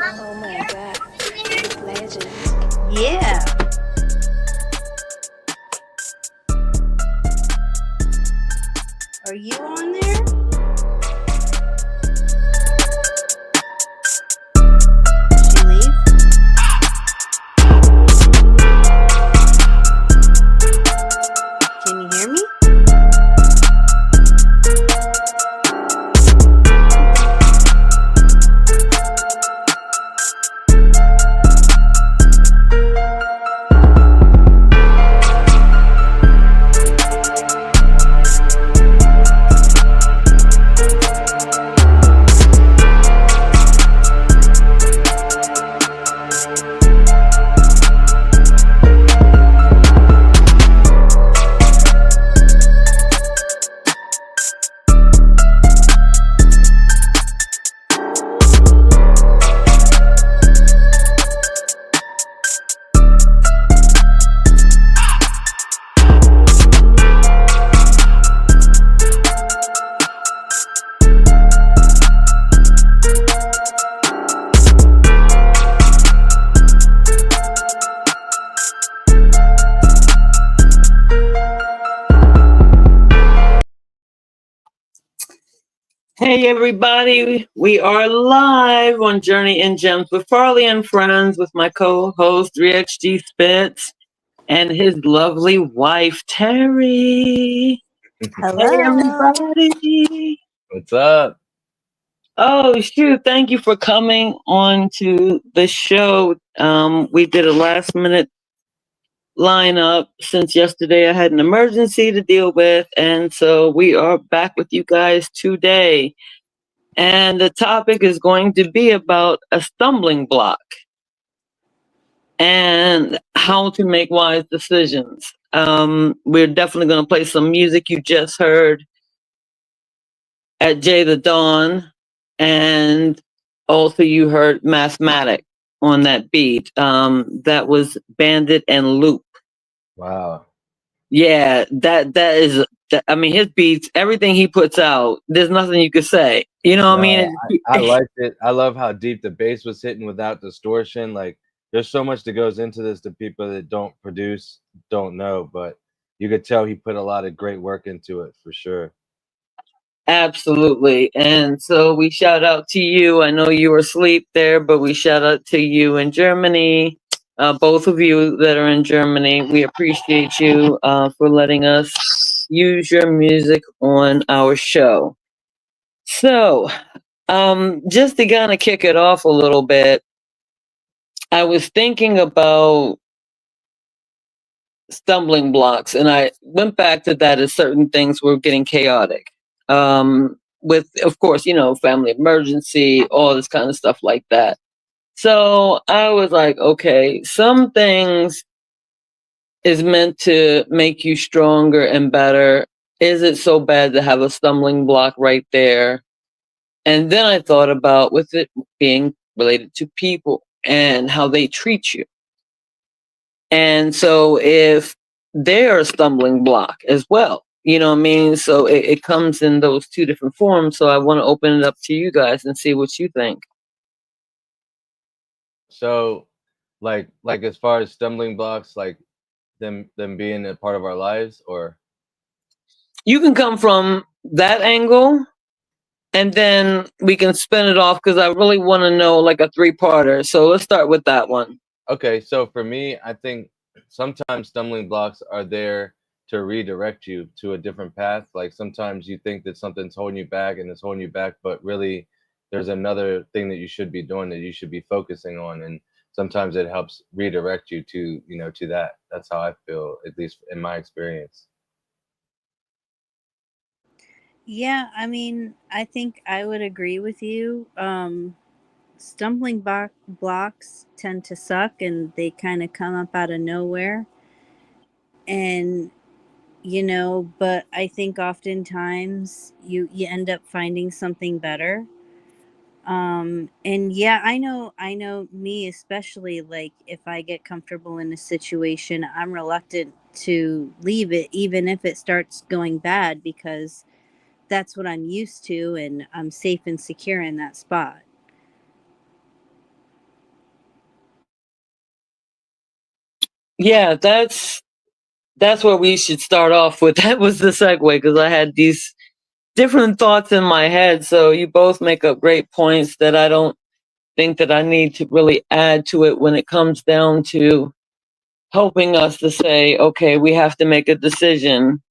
Oh my god, legend. Yeah. Are you on there? She leave? Can you hear me? Hey everybody, we are live on Journey in Gems with Farley and Friends with my co-host 3XG Spitz and his lovely wife Terry. Hey Hello. everybody. What's up? Oh shoot, thank you for coming on to the show. We did a last minute lineup since yesterday I had an emergency to deal with, and so we are back with you guys today. And the topic is going to be about a stumbling block and how to make wise decisions. We're definitely going to play some music you just heard at Jay the Dawn, and also you heard Mathematic on that beat. That was Bandit and Loop. Wow. Yeah, that is. I mean, his beats, everything he puts out, there's nothing you could say. You know what I No, mean? I liked it. I love how deep the bass was hitting without distortion. Like, there's so much that goes into this that people that don't produce don't know, but you could tell he put a lot of great work into it for sure. Absolutely. And so we shout out to you. I know you were asleep there, but we shout out to you in Germany. Both of you that are in Germany, we appreciate you for letting us use your music on our show. So, just to kind of kick it off a little bit, I was thinking about stumbling blocks, and I went back to that as certain things were getting chaotic. With, of course, family emergency, all this kind of stuff like that. So I was like, okay, some things is meant to make you stronger and better. Is it so bad to have a stumbling block right there? And then I thought about with it being related to people and how they treat you. And so if they're a stumbling block as well, you know what I mean? So it comes in those two different forms. So I want to open it up to you guys and see what you think. So, like as far as stumbling blocks, like them being a part of our lives, or You can come from that angle and then we can spin it off because I really want to know like a three-parter. So let's start with that one. okay. So for me, I think sometimes stumbling blocks are there to redirect you to a different path. Like sometimes you think that something's holding you back and it's holding you back, but really there's another thing that you should be doing that you should be focusing on. And sometimes it helps redirect you to, to that. That's how I feel, at least in my experience. Yeah, I mean, I think I would agree with you. Stumbling blocks tend to suck and they kind of come up out of nowhere. And but I think oftentimes you end up finding something better. And yeah, I know me especially, like if I get comfortable in a situation, I'm reluctant to leave it even if it starts going bad, because that's what I'm used to and I'm safe and secure in that spot. Yeah, that's where we should start off with. That was the segue because I had these different thoughts in my head. So you both make up great points that I don't think that I need to really add to it when it comes down to helping us to say, okay, we have to make a decision.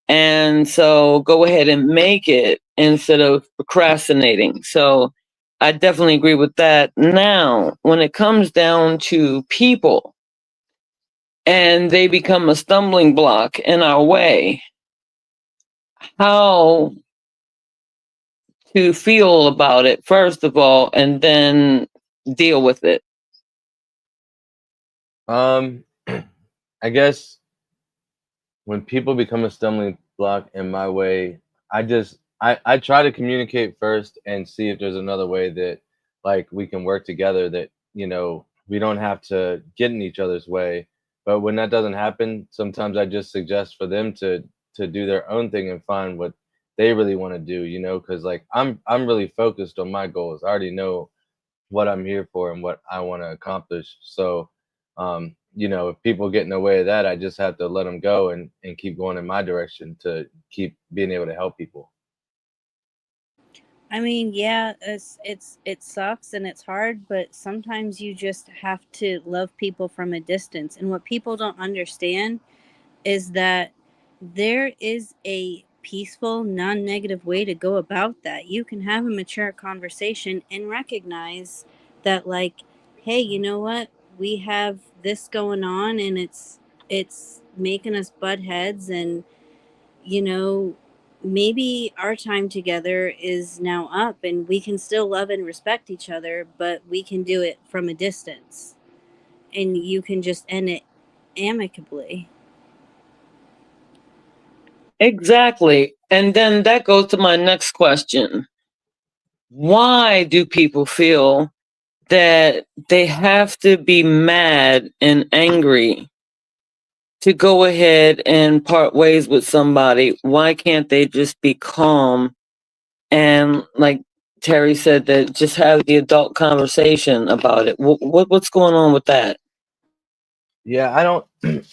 And so go ahead and make it instead of procrastinating. So I definitely agree with that. Now, when it comes down to people and they become a stumbling block in our way, how to feel about it, first of all, and then deal with it. Um, I guess when people become a stumbling block in my way, I try to communicate first and see if there's another way that like we can work together that, we don't have to get in each other's way. But when that doesn't happen, sometimes I just suggest for them to do their own thing and find what they really want to do, because like I'm really focused on my goals. I already know what I'm here for and what I want to accomplish. So, if people get in the way of that, I just have to let them go and keep going in my direction to keep being able to help people. I mean, yeah, it sucks and it's hard, but sometimes you just have to love people from a distance. And what people don't understand is that there is a peaceful, non-negative way to go about that. You can have a mature conversation and recognize that, like, hey, you know what? We have this going on and it's making us butt heads, and you know, maybe our time together is now up and we can still love and respect each other, but we can do it from a distance and you can just end it amicably. Exactly. And then that goes to my next question. Why do people feel that they have to be mad and angry to go ahead and part ways with somebody? Why can't they just be calm and, like Terry said, that just have the adult conversation about it? What's going on with that? Yeah, I don't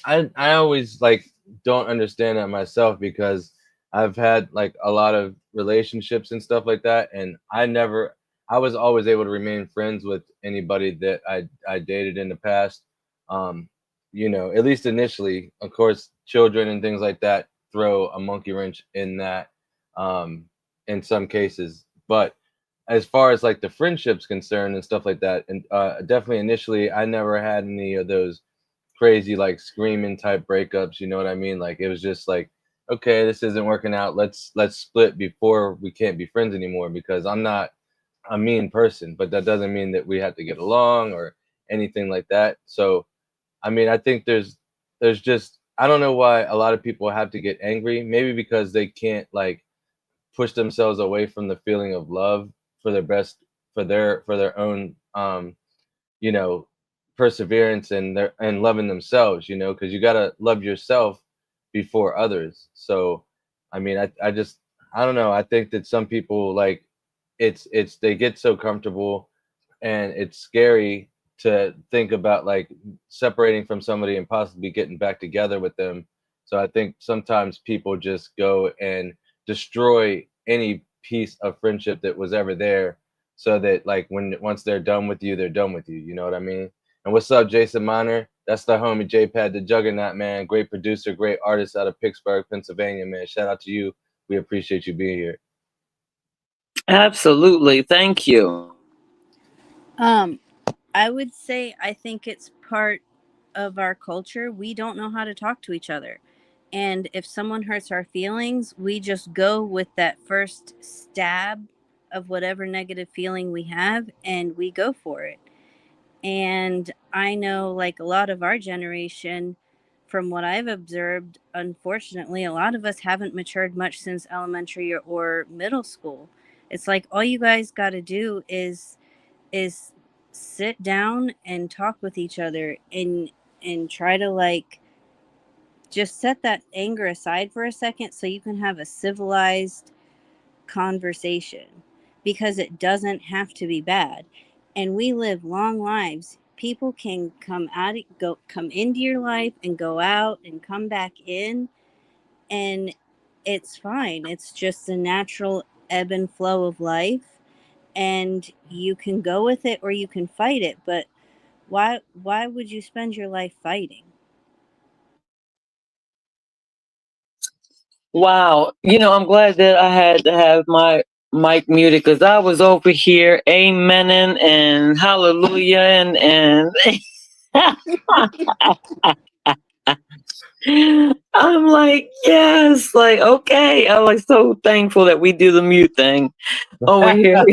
I always like don't understand that myself because I've had like a lot of relationships and stuff like that, and I was always able to remain friends with anybody that I dated in the past. Um, at least initially. Of course, children and things like that throw a monkey wrench in that um in some cases. But as far as like the friendships concerned and stuff like that, and definitely initially I never had any of those crazy like screaming type breakups, you know what I mean? Like it was just like, okay, this isn't working out. Let's split before we can't be friends anymore because I'm not a mean person, but that doesn't mean that we have to get along or anything like that. So, I mean, I think there's just I don't know why a lot of people have to get angry. Maybe because they can't like push themselves away from the feeling of love for their best for their own you know, perseverance and their and loving themselves, because you gotta love yourself before others. So, I mean, I don't know. I think that some people like it's they get so comfortable and it's scary to think about like separating from somebody and possibly getting back together with them. So I think sometimes people just go and destroy any piece of friendship that was ever there so that like when once they're done with you, they're done with you. You know what I mean? And what's up, Jason Miner? That's the homie JPad the Juggernaut, man. Great producer, great artist out of Pittsburgh, Pennsylvania, man. Shout out to you. We appreciate you being here. Absolutely. Thank you. Um, I would say I think it's part of our culture. We don't know how to talk to each other. And if someone hurts our feelings, we just go with that first stab of whatever negative feeling we have and we go for it. And I know, like a lot of our generation, from what I've observed, unfortunately, a lot of us haven't matured much since elementary or middle school. It's like all you guys got to do is sit down and talk with each other and try to like just set that anger aside for a second so you can have a civilized conversation because it doesn't have to be bad. And we live long lives people can come into your life and go out and come back in, and it's fine. It's just a natural ebb and flow of life, and you can go with it or you can fight it. But why would you spend your life fighting? Wow. I'm glad that I had to have my mic muted because I was over here amening and hallelujah and I'm like, yes, like, okay. I'm like so thankful that we do the mute thing over here.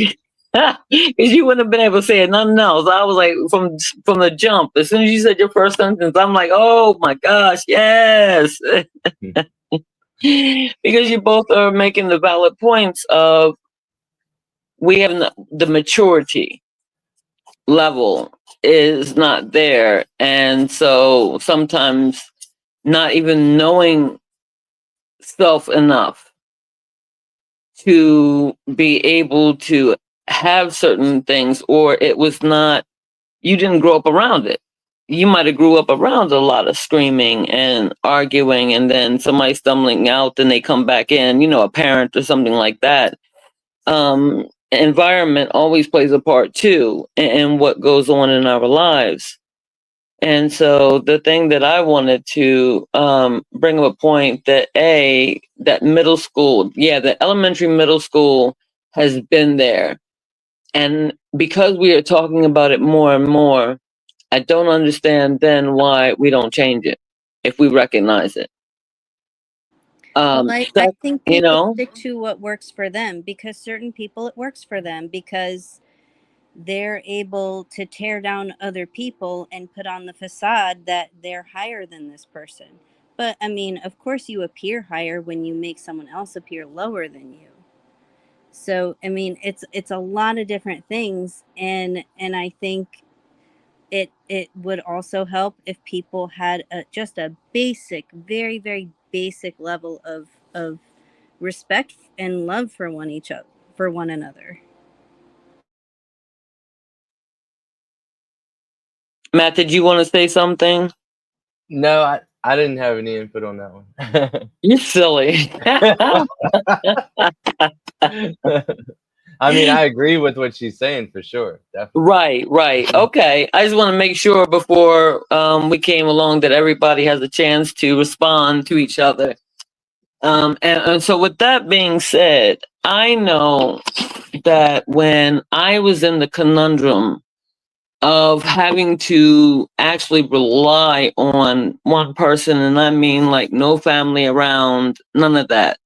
Because you wouldn't have been able to say it nothing else. I was like, from the jump, as soon as you said your first sentence, I'm like, oh my gosh, yes. Because you both are making the valid points of we have the maturity level is not there, and so sometimes not even knowing self enough to be able to have certain things, or it was not, you didn't grow up around it. You might have grew up around a lot of screaming and arguing, and then somebody stumbling out, then they come back in, a parent or something like that. Environment always plays a part too in what goes on in our lives. And so the thing that I wanted to bring up a point that middle school, yeah, the elementary middle school has been there. And because we are talking about it more and more, I don't understand then why we don't change it if we recognize it. Well, I That, think you people know, stick to what works for them, because certain people it works for them because they're able to tear down other people and put on the facade that they're higher than this person. But I mean, of course, you appear higher when you make someone else appear lower than you. So I mean, it's a lot of different things, and I think it would also help if people had just a basic, very very basic level of respect and love for one another. Matt, did you want to say something? No, I didn't have any input on that one. You're silly. I mean, I agree with what she's saying for sure. Definitely. Right. Okay. I just want to make sure before we came along that everybody has a chance to respond to each other. And so, with that being said, I know that when I was in the conundrum of having to actually rely on one person, and I mean like no family around, none of that.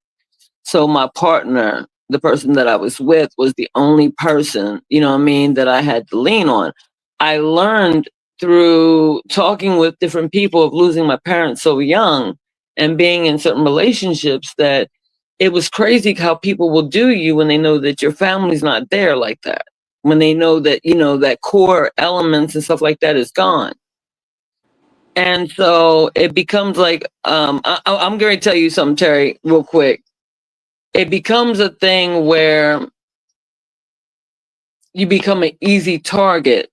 So my partner, the person that I was with, was the only person, what I mean, that I had to lean on. I learned through talking with different people of losing my parents so young and being in certain relationships that it was crazy how people will do you when they know that your family's not there like that. When they know that, that core elements and stuff like that is gone. And so it becomes like, I'm going to tell you something, Terry, real quick. It becomes a thing where you become an easy target.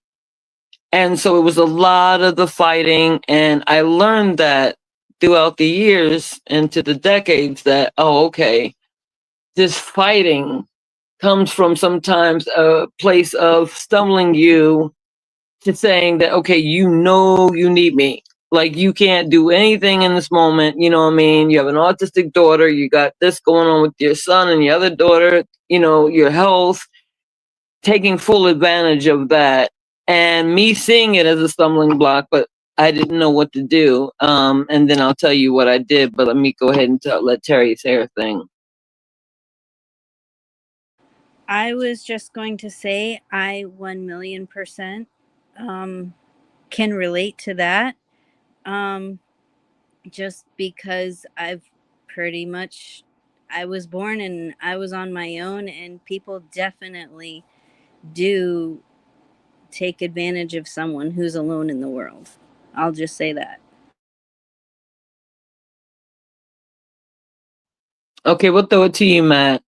And so it was a lot of the fighting. And I learned that throughout the years into the decades that, oh, okay, this fighting comes from sometimes a place of stumbling you to saying that, okay, you need me. Like you can't do anything in this moment. You know what I mean? You have an autistic daughter. You got this going on with your son and your other daughter, your health, taking full advantage of that. And me seeing it as a stumbling block, but I didn't know what to do. And then I'll tell you what I did, but let me go ahead and let Terry say her thing. I was just going to say I 1,000,000% can relate to that. Um, just because pretty much I was born and I was on my own, and people definitely do take advantage of someone who's alone in the world. I'll just say that. Okay, we'll throw it to you, Matt.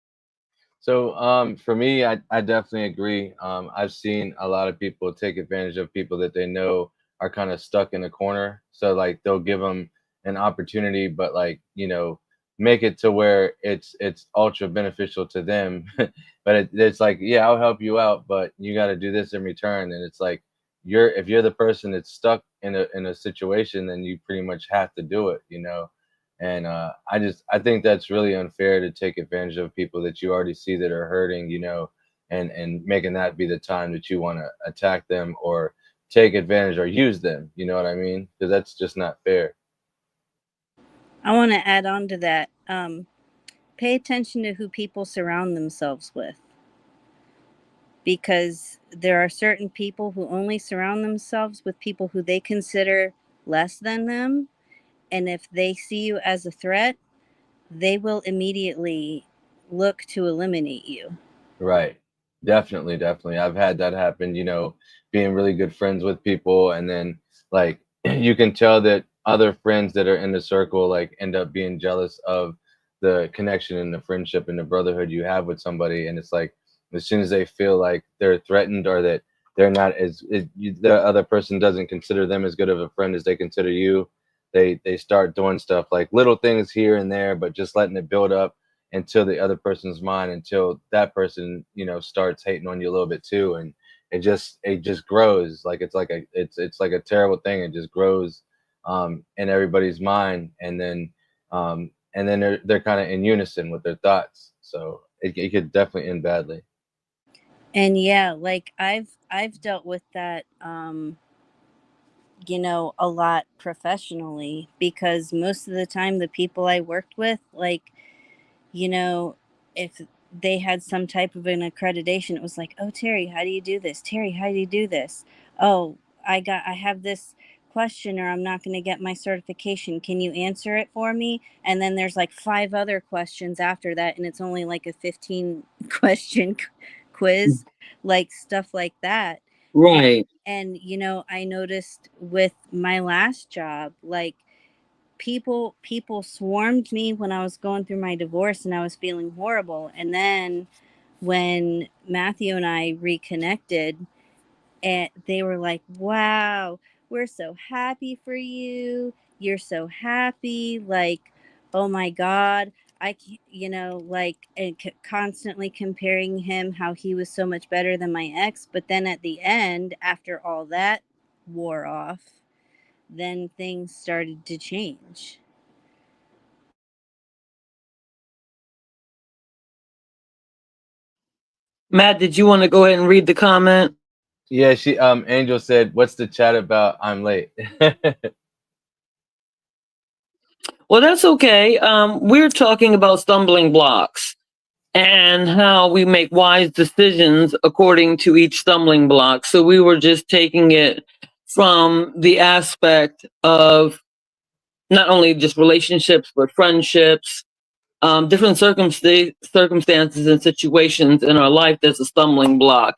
So for me, I definitely agree. I've seen a lot of people take advantage of people that they know are kind of stuck in a corner. So like they'll give them an opportunity, but like make it to where it's ultra beneficial to them. But it's like, yeah, I'll help you out, but you got to do this in return. And it's like if you're the person that's stuck in a situation, then you pretty much have to do it. And I think that's really unfair to take advantage of people that you already see that are hurting, and making that be the time that you want to attack them or take advantage or use them. You know what I mean? Because that's just not fair. I want to add on to that. Pay attention to who people surround themselves with, because there are certain people who only surround themselves with people who they consider less than them. And if they see you as a threat, they will immediately look to eliminate you. Right. Definitely, definitely. I've had that happen, being really good friends with people, and then like you can tell that other friends that are in the circle like end up being jealous of the connection and the friendship and the brotherhood you have with somebody. And it's like as soon as they feel like they're threatened or that they're not the other person doesn't consider them as good of a friend as they consider you, they start doing stuff like little things here and there, but just letting it build up until the other person's mind, until that person starts hating on you a little bit too. And it just grows. Like it's like a terrible thing. It just grows in everybody's mind. And then they're kind of in unison with their thoughts, so it could definitely end badly. And yeah, like I've dealt with that a lot professionally, because most of the time the people I worked with, like, you know, if they had some type of an accreditation, it was like, "Oh, Terry, how do you do this? Terry, how do you do this? Oh, I have this question, or I'm not going to get my certification. Can you answer it for me?" And then there's like five other questions after that, and it's only like a 15 question quiz, like stuff like that. Right. And I noticed with my last job, like, people swarmed me when I was going through my divorce and I was feeling horrible. And then when Matthew and I reconnected, and they were like, "Wow, we're so happy for you. You're so happy. Like, oh my God." Like, and constantly comparing him, how he was so much better than my ex. But then at the end, after all that wore off, then things started to change. Matt, did you want to go ahead and read the comment? Yeah, she Angel said, "What's the chat about? I'm late." Well, that's okay. We're talking about stumbling blocks and how we make wise decisions according to each stumbling block. So we were just taking it from the aspect of not only just relationships, but friendships, different circumstances and situations in our life that's a stumbling block.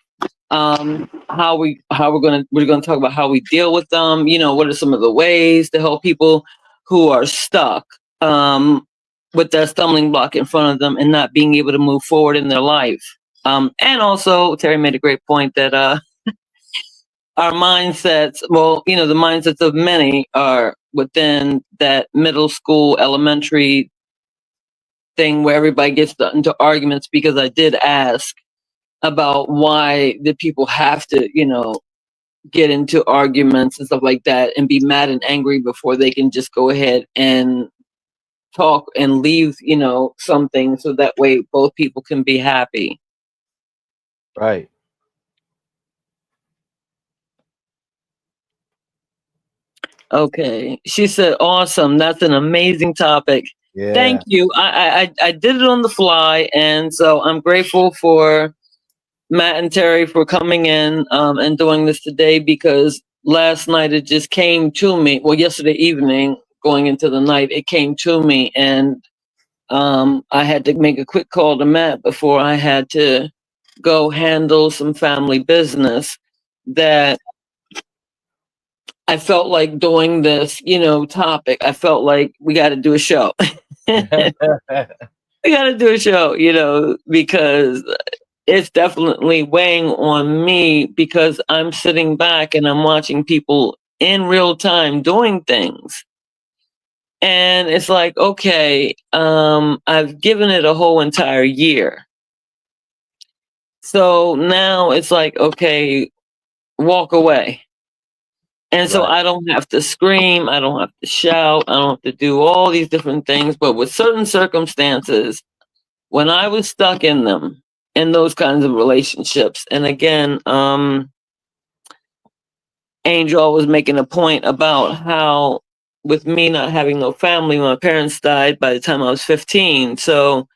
We're gonna talk about how we deal with them. What are some of the ways to help people who are stuck with that stumbling block in front of them and not being able to move forward in their life. And also, Terry made a great point that our mindsets, well, the mindsets of many are within that middle school, elementary thing where everybody gets into arguments, because I did ask about why the people have to, get into arguments and stuff like that and be mad and angry before they can just go ahead and talk and leave, something, so that way both people can be happy. Right. Okay. She said, awesome. That's an amazing topic. Thank Yeah. you. I did it on the fly. And so I'm grateful for Matt and Terry for coming in and doing this today, because last night it just came to me. Well, yesterday evening, going into the night, it came to me. And I had to make a quick call to Matt before I had to go handle some family business, that I felt like doing this, topic. I felt like we got to do a show. we got to do a show, because it's definitely weighing on me because I'm sitting back and I'm watching people in real time doing things. And it's like, okay, I've given it a whole entire year. So now it's like, okay, walk away. And so Right. I don't have to scream, I don't have to shout, I don't have to do all these different things. But with certain circumstances, when I was stuck in them, in those kinds of relationships, and again, Angel was making a point about how, with me not having no family, my parents died by the time I was 15. So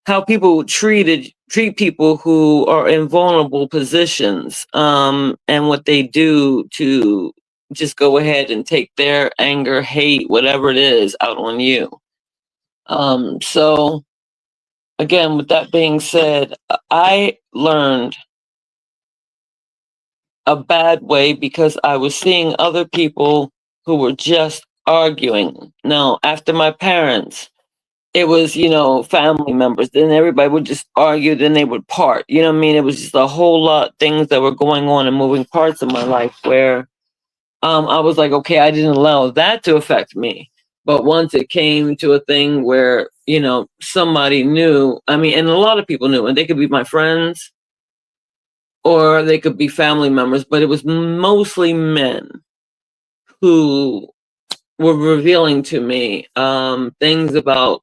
how people treat people who are in vulnerable positions, and what they do to just go ahead and take their anger, hate, whatever it is, out on you. So again, with that being said, I learned a bad way because I was seeing other people who were just arguing. Now, after my parents, it was, family members. Then everybody would just argue, then they would part. You know what I mean? It was just a whole lot of things that were going on and moving parts of my life where I was like, okay, I didn't allow that to affect me. But once it came to a thing where, somebody knew, I mean, and a lot of people knew, and they could be my friends or they could be family members, but it was mostly men who were revealing to me things about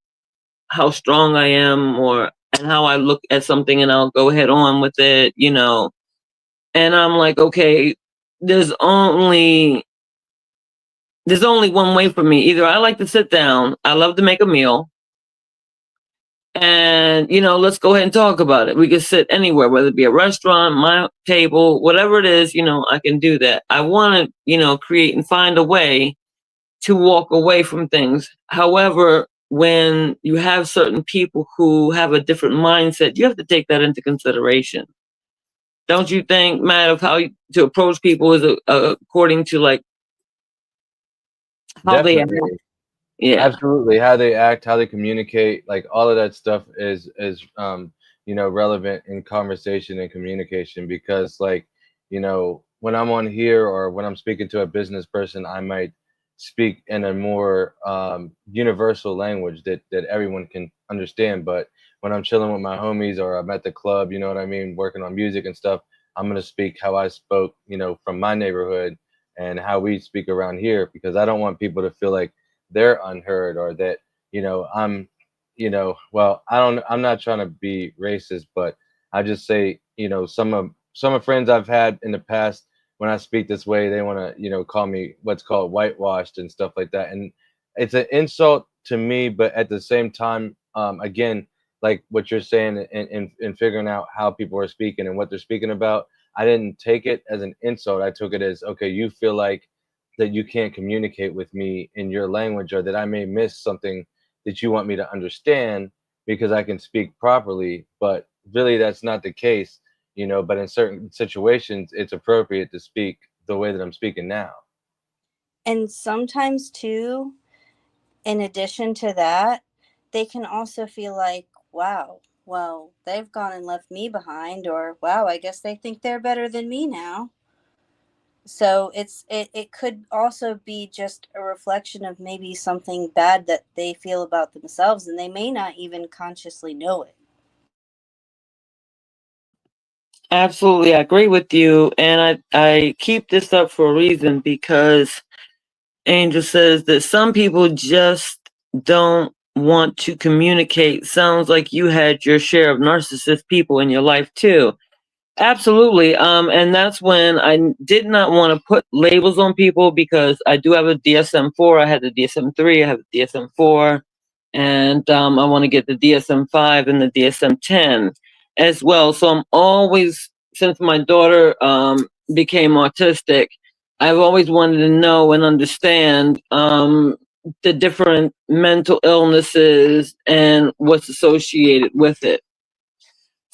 how strong I am, or and how I look at something and I'll go head on with it, And I'm like, okay, there's only one way for me. Either I like to sit down, I love to make a meal, and let's go ahead and talk about it. We can sit anywhere, whether it be a restaurant, my table, whatever it is, I can do that. I want to, create and find a way to walk away from things. However, when you have certain people who have a different mindset, you have to take that into consideration. Don't you think, Matt, of how to approach people is according to like how they act? Definitely. Yeah, Absolutely. How they act, how they communicate, like all of that stuff is relevant in conversation and communication because when I'm on here or when I'm speaking to a business person, I might speak in a more universal language that everyone can understand. But when I'm chilling with my homies or I'm at the club, you know what I mean, working on music and stuff, I'm gonna speak how I spoke, from my neighborhood and how we speak around here because I don't want people to feel like they're unheard or that I'm well, I'm not trying to be racist, but I just say some of friends I've had in the past, when I speak this way they want to call me what's called whitewashed and stuff like that, and it's an insult to me. But at the same time, again, like what you're saying and figuring out how people are speaking and what they're speaking about, I didn't take it as an insult. I took it as, okay, you feel like that you can't communicate with me in your language or that I may miss something that you want me to understand because I can speak properly. But really, that's not the case, But in certain situations, it's appropriate to speak the way that I'm speaking now. And sometimes, too, in addition to that, they can also feel like, wow, well, they've gone and left me behind, or wow, I guess they think they're better than me now. So it could also be just a reflection of maybe something bad that they feel about themselves, and they may not even consciously know it. absolutely, I agree with you, and I keep this up for a reason because Angel says that some people just don't want to communicate. Sounds like you had your share of narcissist people in your life too. Absolutely. And that's when I did not want to put labels on people because I do have a DSM-4. I had the DSM-3, I have the DSM-4, and I want to get the DSM-5 and the DSM-10 as well. So I'm always, since my daughter became autistic, I've always wanted to know and understand the different mental illnesses and what's associated with it.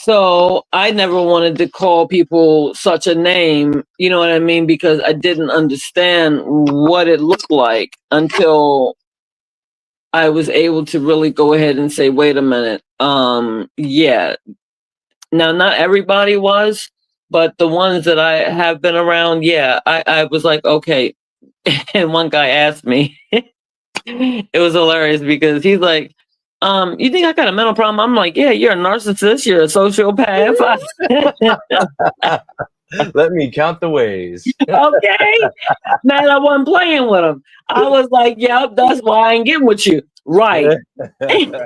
So I never wanted to call people such a name, you know what I mean? Because I didn't understand what it looked like until I was able to really go ahead and say, wait a minute. Yeah. Now, not everybody was, but the ones that I have been around, yeah, I was like, okay. And one guy asked me, it was hilarious because he's like, you think I got a mental problem? I'm like, yeah, you're a narcissist, you're a sociopath. Let me count the ways. Okay. Man, I wasn't playing with him. I was like, yep, that's why I ain't getting with you. Right. Then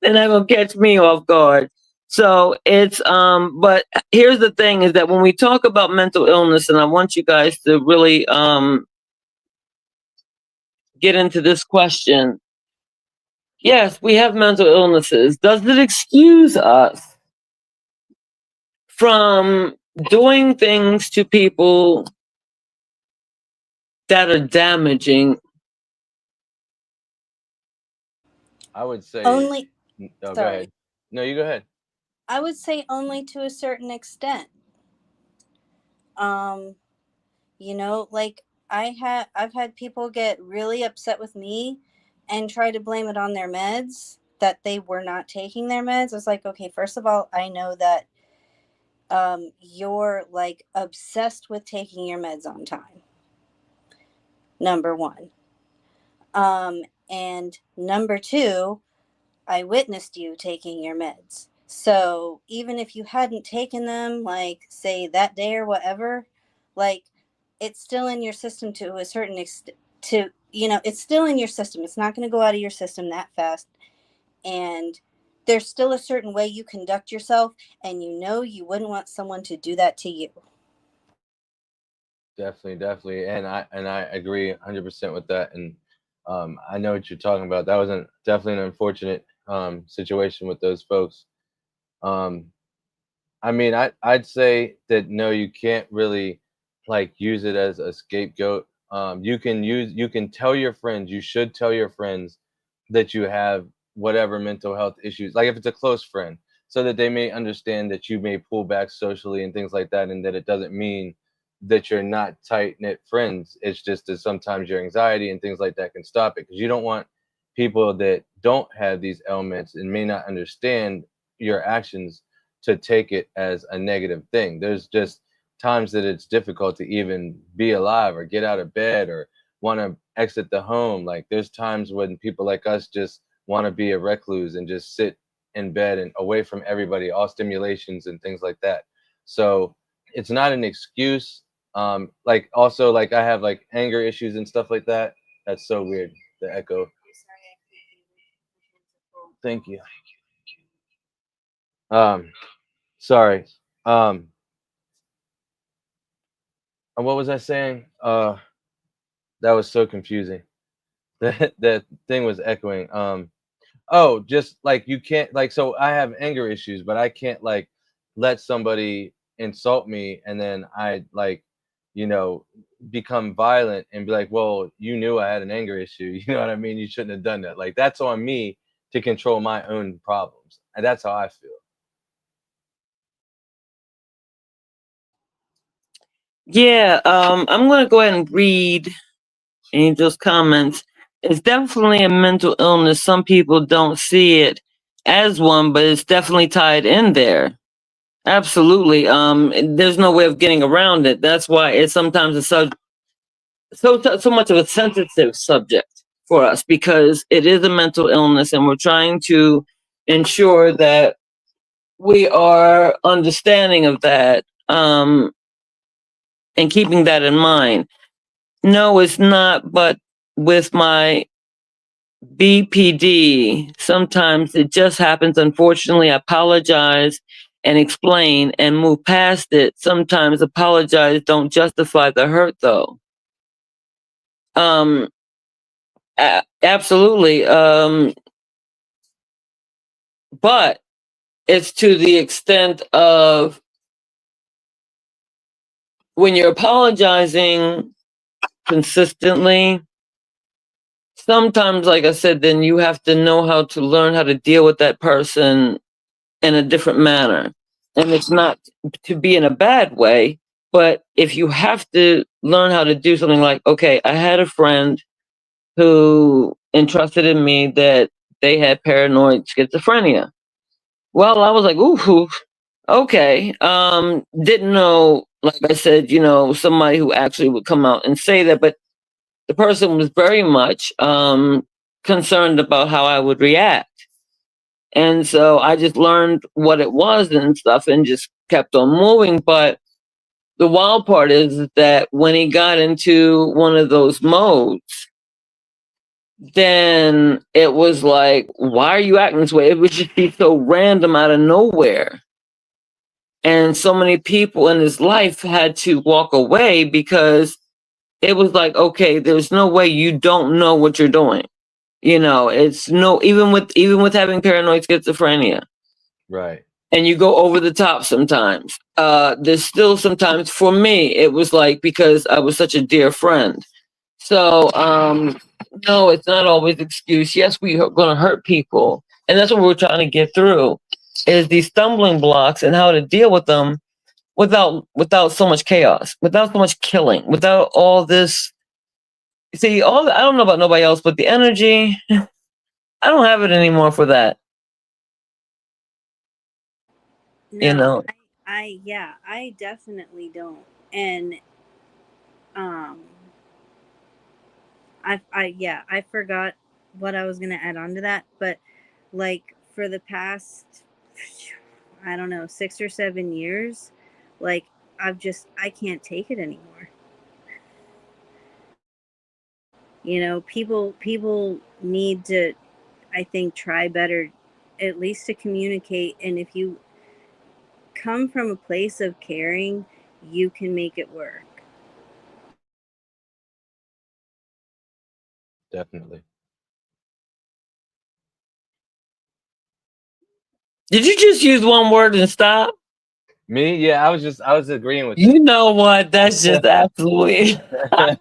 they're gonna catch me off guard. So it's but here's the thing is that when we talk about mental illness, and I want you guys to really get into this question. Yes, we have mental illnesses. Does it excuse us from doing things to people that are damaging? I would say. Only, Oh, go sorry. ahead. No, you go ahead. I would say only to a certain extent. Um, like I've had people get really upset with me and try to blame it on their meds, that they were not taking their meds. It's like, okay, first of all, I know that you're like obsessed with taking your meds on time. Number one. And number two, I witnessed you taking your meds. So even if you hadn't taken them, like say that day or whatever, like it's still in your system to a certain extent. It's still in your system. It's not going to go out of your system that fast. And there's still a certain way you conduct yourself, and you wouldn't want someone to do that to you. Definitely, and I agree 100% with that. And I know what you're talking about. That was definitely an unfortunate situation with those folks. Um, I mean, I'd say that no, you can't really like use it as a scapegoat. You can tell your friends, you should tell your friends that you have whatever mental health issues, like if it's a close friend, so that they may understand that you may pull back socially and things like that, and that it doesn't mean that you're not tight knit friends. It's just that sometimes your anxiety and things like that can stop it, because you don't want people that don't have these ailments and may not understand your actions to take it as a negative thing. There's just times that it's difficult to even be alive or get out of bed or want to exit the home. Like there's times when people like us just want to be a recluse and just sit in bed and away from everybody, all stimulations and things like that. So it's not an excuse. Like also like I have like anger issues and stuff like that. That's so weird. The echo. Thank you. Um, sorry. Um, what was I saying? That was so confusing. That thing was echoing. Oh, just like you can't like so I have anger issues, but I can't like let somebody insult me and then I like, you know, become violent and be like, well, you knew I had an anger issue. You know what I mean? You shouldn't have done that. Like that's on me to control my own problems. And that's how I feel. Yeah, I'm gonna go ahead and read Angel's comments. It's definitely a mental illness. Some people don't see it as one, but it's definitely tied in there. Absolutely. There's no way of getting around it. That's why it's sometimes so much of a sensitive subject for us, because it is a mental illness, and we're trying to ensure that we are understanding of that, and keeping that in mind. No, it's not. But with my BPD, sometimes it just happens. Unfortunately, I apologize and explain and move past it. Sometimes apologize don't justify the hurt, though. Um, absolutely. But it's to the extent of when you're apologizing consistently, sometimes, like I said, then you have to know how to learn how to deal with that person in a different manner. And it's not to be in a bad way, but if you have to learn how to do something like, okay, I had a friend who entrusted in me that they had paranoid schizophrenia. Well, I was like, ooh, okay. Didn't know, like I said, somebody who actually would come out and say that, but the person was very much concerned about how I would react. And so I just learned what it was and stuff and just kept on moving. But the wild part is that when he got into one of those modes, then it was like, why are you acting this way? It would just be so random out of nowhere. And so many people in his life had to walk away because it was like, okay, there's no way you don't know what you're doing. It's no, even with having paranoid schizophrenia, Right. and you go over the top sometimes. There's still sometimes, for me, it was like, because I was such a dear friend. So no, it's not always excuse. Yes, we are going to hurt people, and that's what we're trying to get through, is these stumbling blocks and how to deal with them without so much chaos, without so much killing, without all this. See, I don't know about nobody else, but the energy, I don't have it anymore for that. You No, know. yeah, I definitely don't. And um yeah, I forgot what I was going to add on to that, but like for the past, I don't know, 6 or 7 years, like I can't take it anymore. People need to, I think, try better, at least to communicate. And if you come from a place of caring, you can make it work. Definitely. Did you just use one word and stop? Me? Yeah, I was agreeing with You know what? That's just absolutely. it.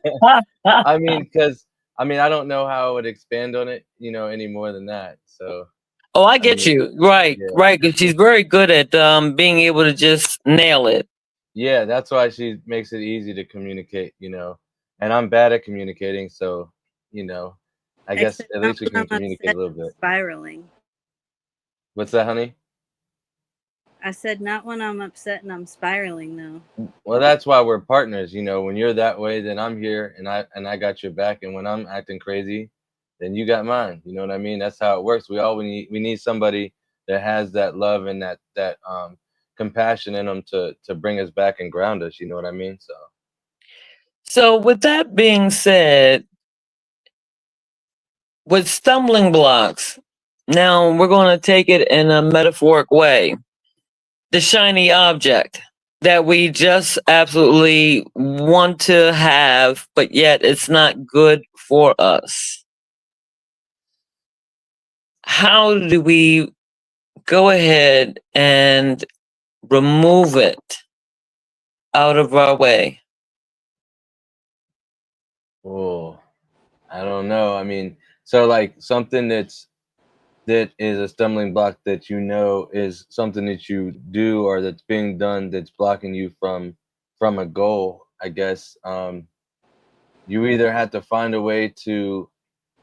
I mean, because I don't know how I would expand on it, any more than that. So, Oh, I I get mean, you. Right, yeah, right. Because she's very good at being able to just nail it. yeah. That's why she makes it easy to communicate. And I'm bad at communicating, so you know, I guess Except at not least we when can I'm communicate upset a little and I'm bit. spiraling. What's that, honey? I said not when I'm upset and I'm spiraling, though. Well, that's why we're partners. When you're that way, then I'm here, and I got your back. And when I'm acting crazy, then you got mine. You know what I mean? That's how it works. We need somebody that has that love and that compassion in them to bring us back and ground us. You know what I mean? So So, with that being said, with stumbling blocks, now we're going to take it in a metaphoric way. The shiny object that we just absolutely want to have, but yet it's not good for us. How do we go ahead and remove it out of our way? oh, I don't know. I mean, so like something that is a stumbling block that is something that you do or that's being done that's blocking you from a goal, I guess. You either have to find a way to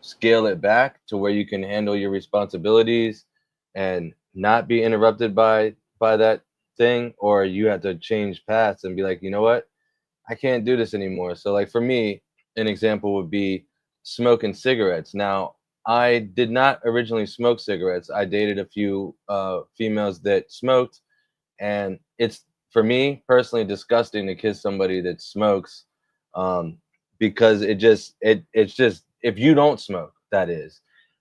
scale it back to where you can handle your responsibilities and not be interrupted by that thing, or you have to change paths and be like, you know what, I can't do this anymore. So like for me, an example would be smoking cigarettes. Now, I did not originally smoke cigarettes. I dated a few females that smoked, and it's, for me personally, disgusting to kiss somebody that smokes, um, because it's just, if you don't smoke, that is,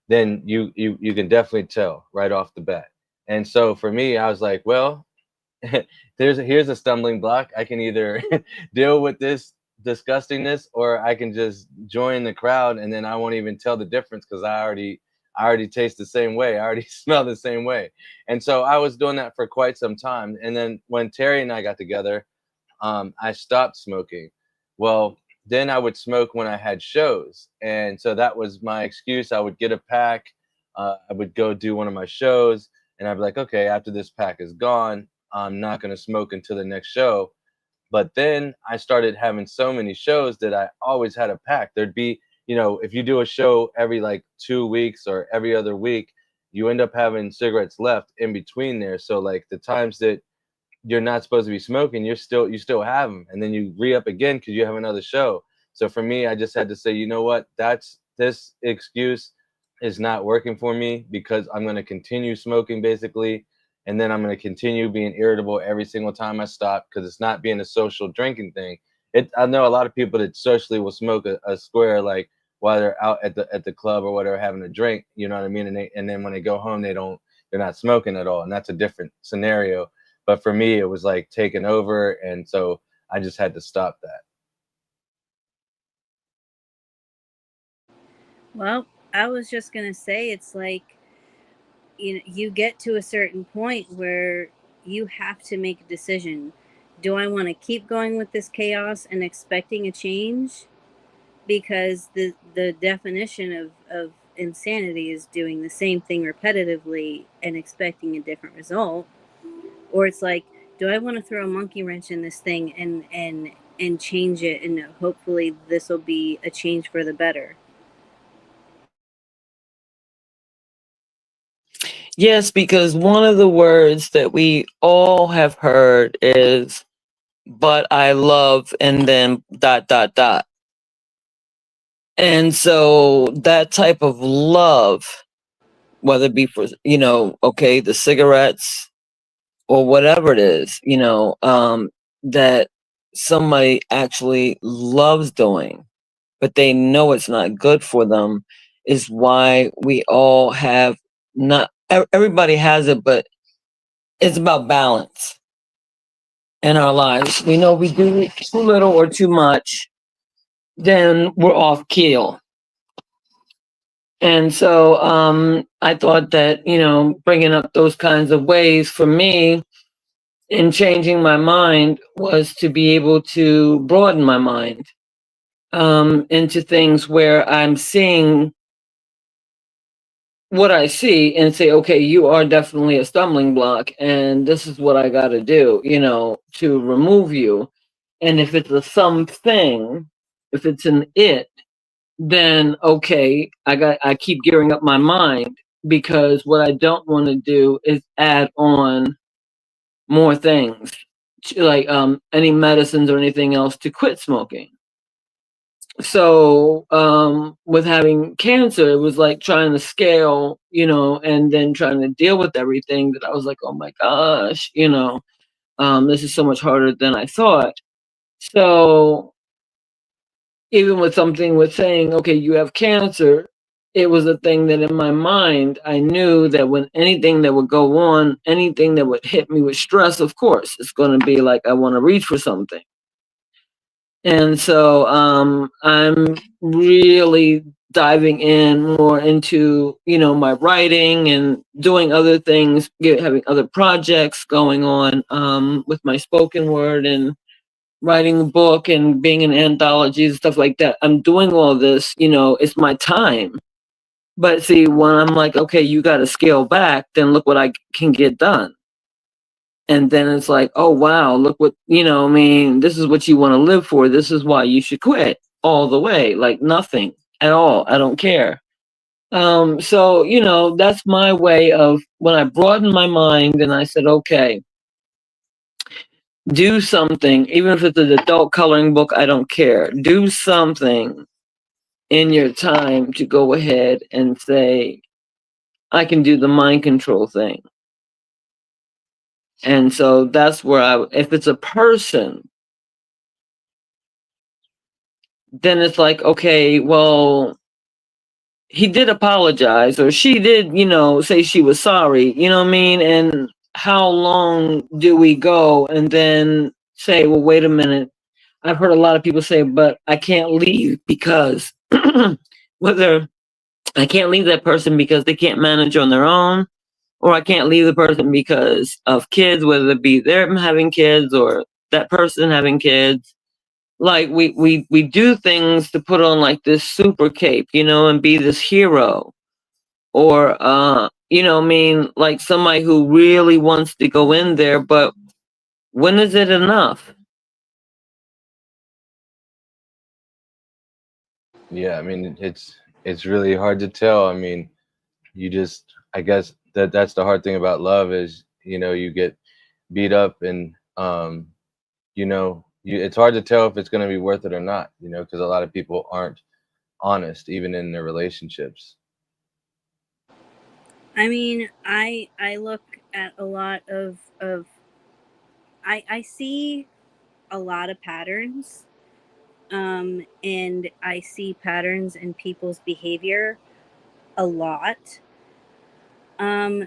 then you can definitely tell right off the bat. And so for me, I was like, well, here's a stumbling block. I can either deal with this disgustingness, or I can just join the crowd, and then I won't even tell the difference because I already taste the same way. I already smell the same way. And so I was doing that for quite some time. And then when Terry and I got together, I stopped smoking. Well, then I would smoke when I had shows, and so that was my excuse. I would get a pack. I would go do one of my shows, and I'd be like, okay, after this pack is gone, I'm not going to smoke until the next show. But then I started having so many shows that I always had a pack. There'd be if you do a show every like 2 weeks or every other week, you end up having cigarettes left in between there. So like the times that you're not supposed to be smoking, you still have them, and then you re-up again because you have another show. So for me, I just had to say, you know what, this excuse is not working for me, because I'm going to continue smoking basically, and then I'm going to continue being irritable every single time I stop, because it's not being a social drinking thing. I know a lot of people that socially will smoke a square, like while they're out at the club or whatever having a drink, you know what I mean, and then when they go home, they're not smoking at all, and that's a different scenario. But for me, it was like taking over, and so I just had to stop that. Well, I was just going to say, it's like, you get to a certain point where you have to make a decision. Do I want to keep going with this chaos and expecting a change? Because the definition of insanity is doing the same thing repetitively and expecting a different result. Or it's like, do I want to throw a monkey wrench in this thing and change it, and hopefully this will be a change for the better. Yes, because one of the words that we all have heard is, but I love, and then dot, dot, dot. And so that type of love, whether it be for, okay, the cigarettes or whatever it is, that somebody actually loves doing, but they know it's not good for them, is why we all have not, everybody has it, but it's about balance in our lives. We know we do too little or too much, then we're off keel. And so I thought that, bringing up those kinds of ways for me in changing my mind was to be able to broaden my mind into things where I'm seeing what I see and say, okay, you are definitely a stumbling block, and this is what I got to do, to remove you. And if it's a something, if it's an it, then okay, I keep gearing up my mind, because what I don't want to do is add on more things, like any medicines or anything else to quit smoking. So with having cancer, it was like trying to scale, and then trying to deal with everything, that I was like, oh my gosh, this is so much harder than I thought. So even with something with saying, okay, you have cancer, it was a thing that in my mind, I knew that when anything that would go on, anything that would hit me with stress, of course, it's going to be like, I want to reach for something. And so I'm really diving in more into, my writing and doing other things, having other projects going on with my spoken word, and writing a book and being in anthologies and stuff like that. I'm doing all this, it's my time. But see, when I'm like, okay, you got to scale back, then look what I can get done. And then it's like, oh, wow, look what, this is what you want to live for. This is why you should quit all the way, like nothing at all. I don't care. So, that's my way of, when I broadened my mind and I said, okay, do something, even if it's an adult coloring book, I don't care. Do something in your time to go ahead and say, I can do the mind control thing. And so that's where if it's a person, then it's like, okay, well, he did apologize, or she did, say she was sorry, you know what I mean? And how long do we go and then say, well, wait a minute. I've heard a lot of people say, but I can't leave because whether I can't leave that person because they can't manage on their own, or I can't leave the person because of kids, whether it be them having kids or that person having kids. Like we do things to put on like this super cape, and be this hero, or like somebody who really wants to go in there, but when is it enough? Yeah, I mean it's really hard to tell. I mean, you just I guess that's the hard thing about love is, you get beat up and it's hard to tell if it's going to be worth it or not, because a lot of people aren't honest even in their relationships. I mean, I look at a lot of I see a lot of patterns, and I see patterns in people's behavior a lot.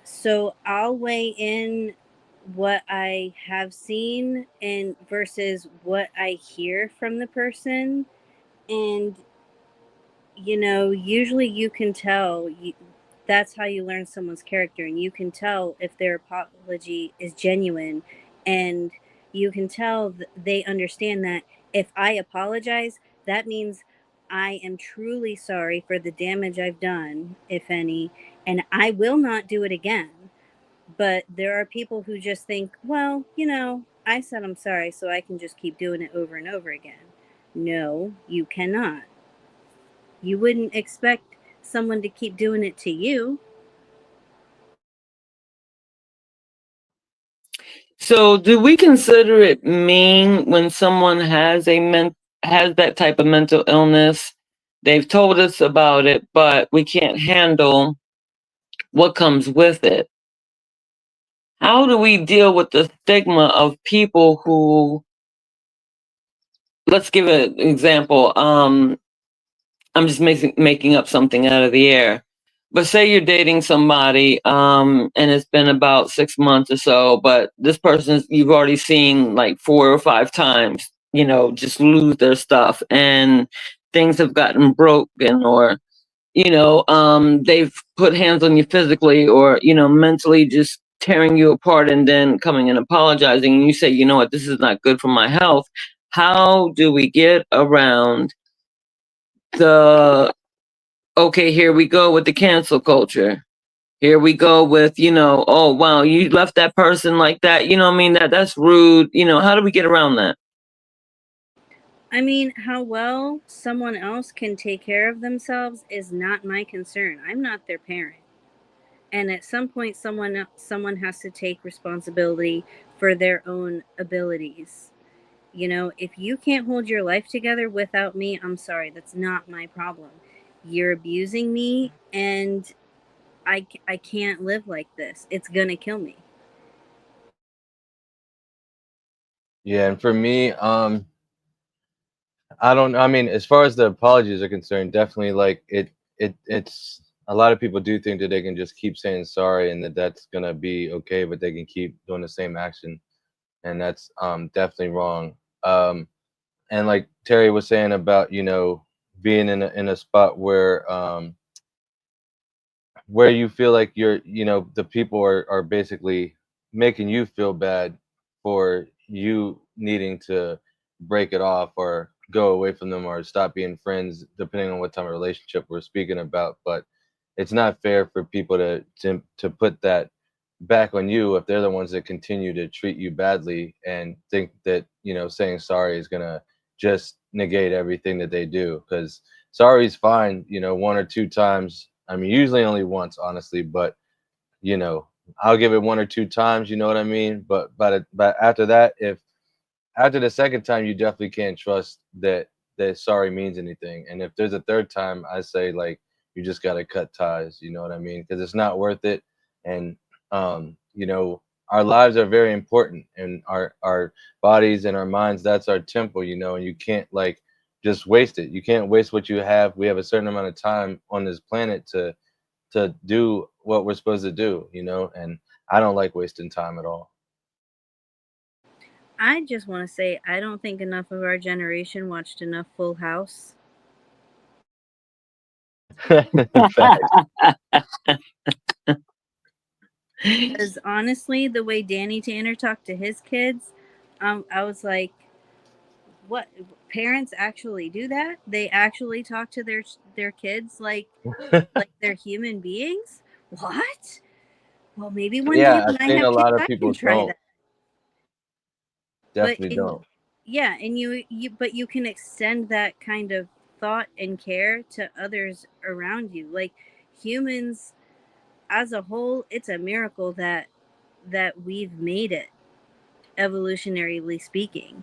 So I'll weigh in what I have seen and versus what I hear from the person. And, usually you can tell that's how you learn someone's character. And you can tell if their apology is genuine. And you can tell they understand that if I apologize, that means I am truly sorry for the damage I've done, if any, and I will not do it again. But there are people who just think, well, I said I'm sorry, so I can just keep doing it over and over again. No, you cannot. You wouldn't expect someone to keep doing it to you. So, do we consider it mean when someone has that type of mental illness? They've told us about it, but we can't handle what comes with it. How do we deal with the stigma of people who, let's give an example. I'm just making up something out of the air. But say you're dating somebody, and it's been about 6 months or so, but this person you've already seen like 4 or 5 times, just lose their stuff, and things have gotten broken, or they've put hands on you physically, or mentally just tearing you apart, and then coming and apologizing, and you say, you know what, this is not good for my health. How do we get around the okay, here we go with the cancel culture. Here we go with, oh wow, you left that person like that. You know what I mean? That's rude. How do we get around that? I mean, how well someone else can take care of themselves is not my concern. I'm not their parent. And at some point someone has to take responsibility for their own abilities. If you can't hold your life together without me, I'm sorry, that's not my problem. You're abusing me, and I can't live like this. It's going to kill me. Yeah, and for me, I don't. I mean, as far as the apologies are concerned, definitely like it's a lot of people do think that they can just keep saying sorry and that that's gonna be okay, but they can keep doing the same action, and that's definitely wrong. Um, and like Terry was saying about being in a spot where you feel like the people are basically making you feel bad for you needing to break it off or go away from them or stop being friends, depending on what type of relationship we're speaking about. But it's not fair for people to put that back on you if they're the ones that continue to treat you badly and think that saying sorry is gonna just negate everything that they do, because sorry is fine, 1 or 2 times. I mean, usually only once, honestly, but you know, I'll give it 1 or 2 times. You know what I mean? But after that, if after the second time, you definitely can't trust that sorry means anything. And if there's a third time, I say like you just gotta cut ties. You know what I mean? Because it's not worth it. And our lives are very important, and our bodies and our minds. That's our temple. And you can't like just waste it. You can't waste what you have. We have a certain amount of time on this planet to do what we're supposed to do. And I don't like wasting time at all. I just want to say I don't think enough of our generation watched enough Full House. Facts. Because honestly, the way Danny Tanner talked to his kids, I was like, what? Parents actually do that? They actually talk to their kids like they're human beings? What? Well, maybe one day Yeah, when I've I seen a have kids, lot of I can people try don't. that. But Definitely don't. yeah, and you but you can extend that kind of thought and care to others around you. Like humans as a whole, it's a miracle that we've made it, evolutionarily speaking.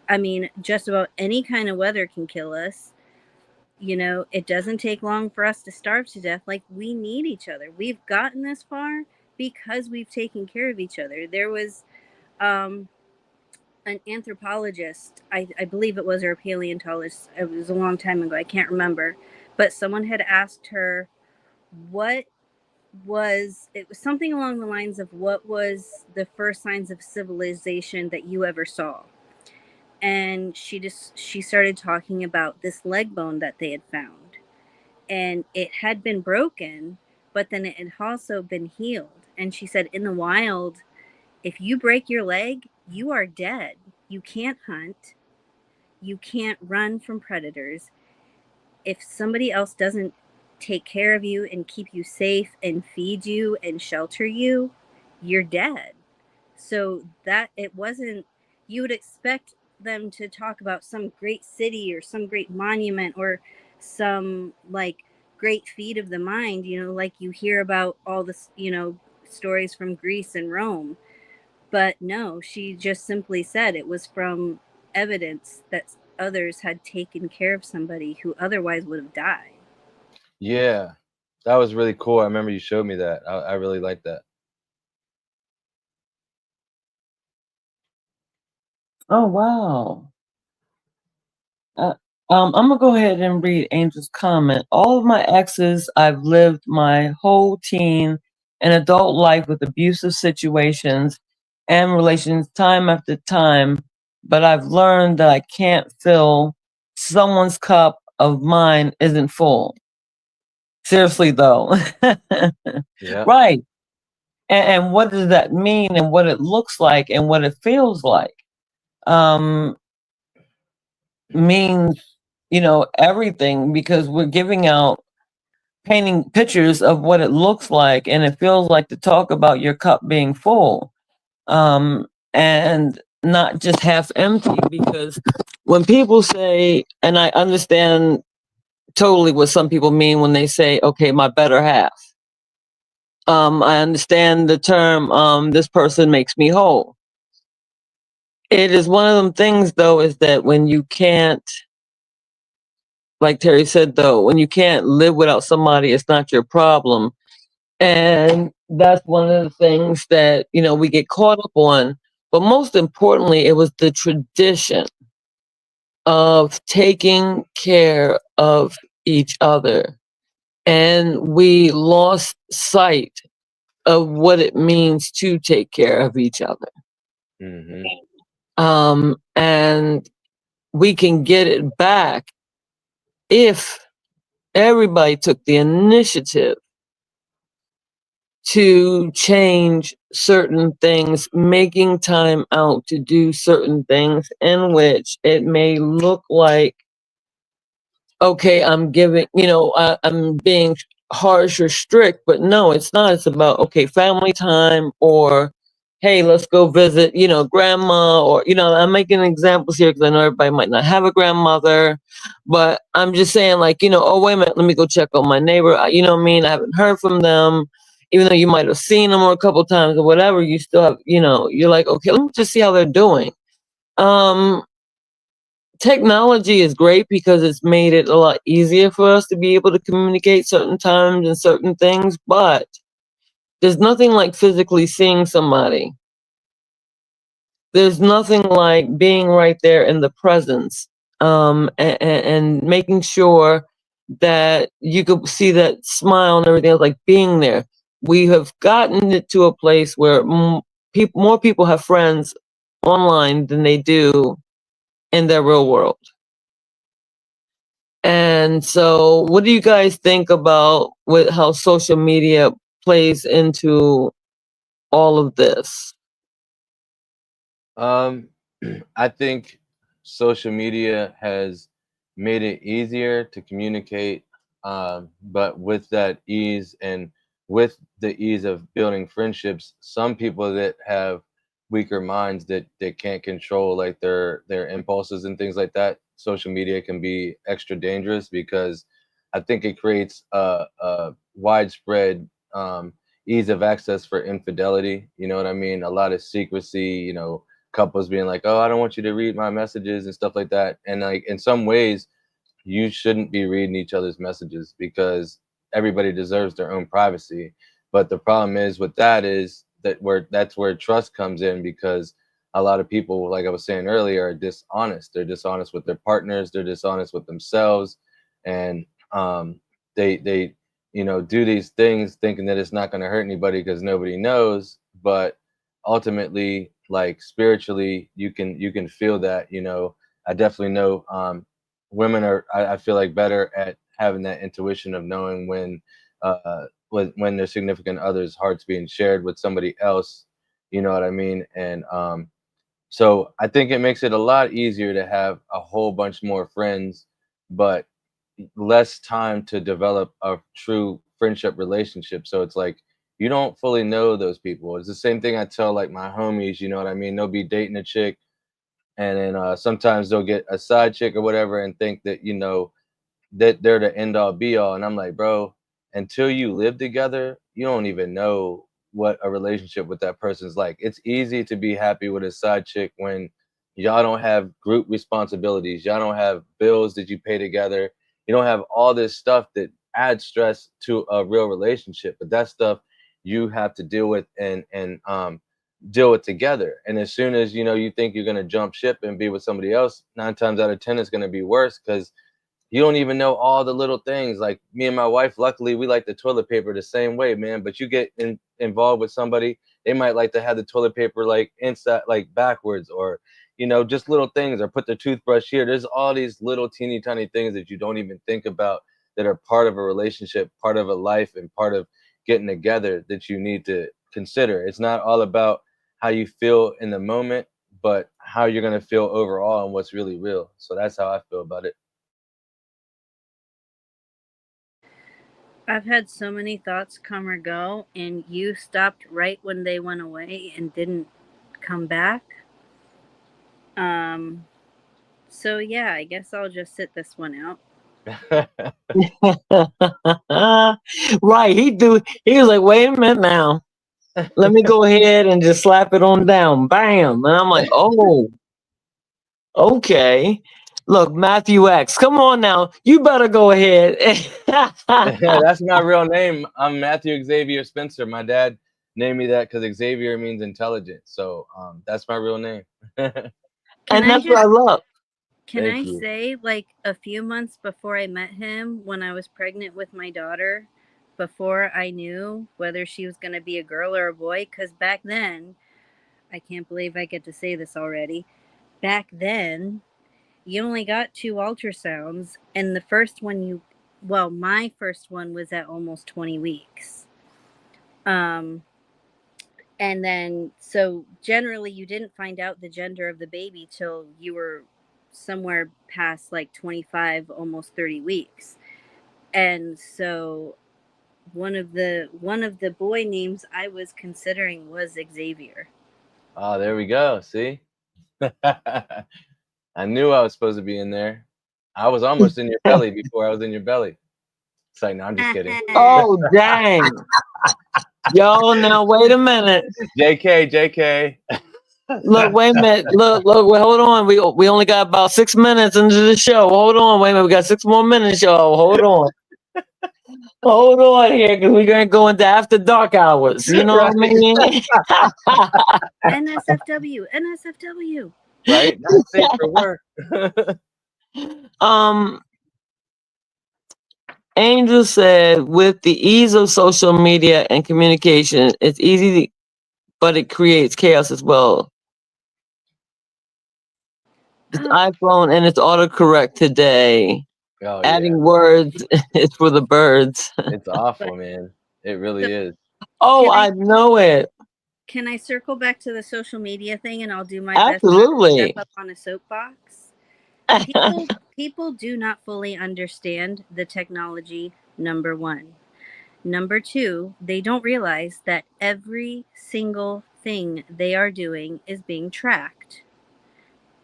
I mean, just about any kind of weather can kill us. You know, it doesn't take long for us to starve to death. Like, we need each other. We've gotten this far because we've taken care of each other. There was um, an anthropologist, I believe it was, or a paleontologist. It was a long time ago. I can't remember. But someone had asked her, what it was something along the lines of, what was the first signs of civilization that you ever saw? And she started talking about this leg bone that they had found, and it had been broken, but then it had also been healed. And she said, in the wild, if you break your leg, you are dead. You can't hunt, you can't run from predators. If somebody else doesn't take care of you and keep you safe and feed you and shelter you, you're dead. So that it wasn't, you would expect them to talk about some great city or some great monument or some like great feat of the mind, you know, like you hear about all this, you know, stories from Greece and Rome. But no, she just simply said it was from evidence that others had taken care of somebody who otherwise would have died. Yeah, that was really cool. I remember you showed me that. I really like that. Oh wow. Uh, I'm gonna go ahead and read Angel's comment. All of my exes, I've lived my whole teen and adult life with abusive situations and relations time after time, but I've learned that I can't fill someone's cup of mine isn't full. Seriously though. Yeah. Right. And what does that mean and what it looks like and what it feels like? Um, means, everything, because we're giving out, painting pictures of what it looks like and it feels like to talk about your cup being full, and not just half empty. Because when people say, and I understand totally what some people mean when they say, okay, my better half. I understand the term, this person makes me whole. It is one of them things, though, is that when you can't, like Terry said, though, when you can't live without somebody, it's not your problem. And that's one of the things that, we get caught up on. But most importantly, it was the tradition of taking care of each other. And we lost sight of what it means to take care of each other. Hmm. And we can get it back if everybody took the initiative to change certain things, making time out to do certain things in which it may look like, okay, I'm giving, I'm being harsh or strict, but no, it's not. It's about, okay, family time, or, hey, let's go visit, grandma, or, I'm making examples here because I know everybody might not have a grandmother, but I'm just saying, like, oh, wait a minute, let me go check on my neighbor. You know what I mean? I haven't heard from them. Even though you might have seen them a couple times or whatever, you still have, you're like, okay, let me just see how they're doing. Um, Technology is great because it's made it a lot easier for us to be able to communicate certain times and certain things, but there's nothing like physically seeing somebody. There's nothing like being right there in the presence, and making sure that you could see that smile and everything else, like being there. We have gotten it to a place where more people have friends online than they do in their real world. And so, what do you guys think about with how social media plays into all of this? Um, I think social media has made it easier to communicate, but with that ease and with the ease of building friendships, some people that have weaker minds that can't control like their impulses and things like that, social media can be extra dangerous because I think it creates a widespread ease of access for infidelity. You know what I mean? A lot of secrecy. You know, couples being like, "Oh, I don't want you to read my messages" and stuff like that. And like in some ways, you shouldn't be reading each other's messages because everybody deserves their own privacy. But the problem is with that is that that's where trust comes in because a lot of people, like I was saying earlier, are dishonest. They're dishonest with their partners. They're dishonest with themselves, and they do these things thinking that it's not going to hurt anybody because nobody knows. But ultimately, like spiritually, you can feel that. I definitely know women are I feel like better at having that intuition of knowing when their significant other's heart's being shared with somebody else. You know what I mean? And so I think it makes it a lot easier to have a whole bunch more friends, but less time to develop a true friendship relationship. So it's like you don't fully know those people. It's the same thing I tell like my homies, you know what I mean? They'll be dating a chick and then sometimes they'll get a side chick or whatever and think that that they're the end all be all. And I'm like, bro, until you live together, you don't even know what a relationship with that person's like. It's easy to be happy with a side chick when y'all don't have group responsibilities, y'all don't have bills that you pay together, you don't have all this stuff that adds stress to a real relationship. But that stuff you have to deal with and deal with together. And as soon as you think you're gonna jump ship and be with somebody else, 9 times out of 10 it's gonna be worse because you don't even know all the little things. Like me and my wife, luckily, we like the toilet paper the same way, man. But you get involved with somebody, they might like to have the toilet paper like inside, like backwards, or just little things, or put the toothbrush here. There's all these little teeny tiny things that you don't even think about that are part of a relationship, part of a life, and part of getting together that you need to consider. It's not all about how you feel in the moment, but how you're gonna feel overall and what's really real. So that's how I feel about it. I've had so many thoughts come or go, and you stopped right when they went away and didn't come back. Um, so yeah, I guess I'll just sit this one out. Right. He was like, wait a minute now. Let me go ahead and just slap it on down. Bam. And I'm like, oh, okay. Look, Matthew X, come on now. You better go ahead. That's my real name. I'm Matthew Xavier Spencer. My dad named me that because Xavier means intelligent. So that's my real name. Can And I that's what I just love. can Thank I you. say, like a few months before I met him, when I was pregnant with my daughter, before I knew whether she was going to be a girl or a boy, because back then, I can't believe I get to say this already. Back then, you only got 2 ultrasounds, and the first one my first one was at almost 20 weeks. Um, and then, so generally, you didn't find out the gender of the baby till you were somewhere past like 25, almost 30 weeks. And so, one of the boy names I was considering was Xavier. Oh, there we go. See? I knew I was supposed to be in there. I was almost in your belly before I was in your belly. It's like, no, I'm just kidding. Oh, dang. Yo, now wait a minute. JK, JK. Look, wait a minute. Look, wait, hold on. We only got about 6 minutes into the show. Hold on, wait a minute. We got 6 more minutes, y'all. Hold on. Hold on here, because we're gonna go into after dark hours. You know what I mean? NSFW, NSFW. Right? Not safe for work. um Angel said, with the ease of social media and communication, it's easy, but it creates chaos as well. It's Oh, iPhone and it's autocorrect today. Oh yeah. Adding words is for the birds. It's but awful, man. It so really is. Oh, can I I know it. can I circle back to the social media thing, and I'll do my best not to step Absolutely. up on a soapbox? People do not fully understand the technology, number one. Number two, they don't realize that every single thing they are doing is being tracked.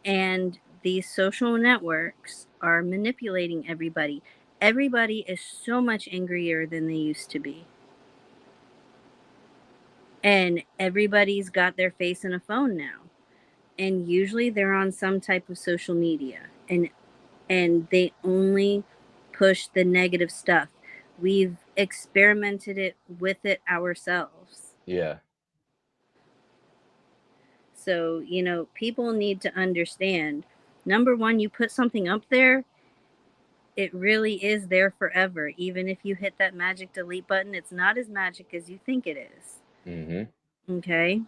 And these social networks are manipulating everybody. Everybody is so much angrier than they used to be. And everybody's got their face in a phone now. And usually they're on some type of social media. And they only push the negative stuff. We've experimented it with it ourselves. Yeah. So, people need to understand, number one, you put something up there, it really is there forever. Even if you hit that magic delete button, it's not as magic as you think it is. Mm-hmm. Okay?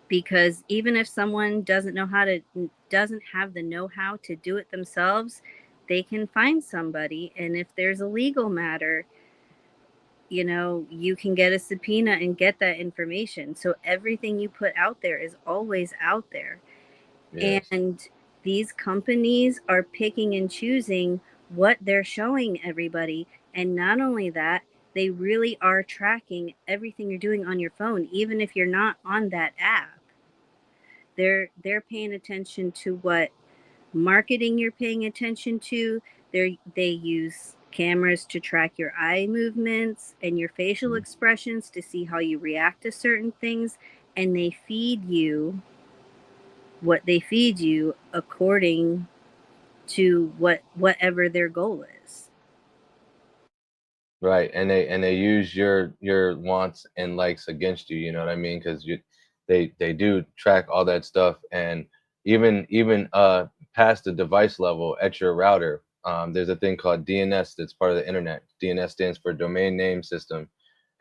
Because even if someone doesn't have the know-how to do it themselves, they can find somebody, and if there's a legal matter, you can get a subpoena and get that information. So everything you put out there is always out there. Yes. And these companies are picking and choosing what they're showing everybody. And not only that, they really are tracking everything you're doing on your phone, even if you're not on that app. They're paying attention to what marketing you're paying attention to. They use cameras to track your eye movements and your facial expressions to see how you react to certain things, and they feed you what they feed you according to whatever their goal is. Right, and they use your wants and likes against you. You know what I mean? Because they do track all that stuff, and even past the device level at your router. There's a thing called DNS that's part of the internet. DNS stands for domain name system,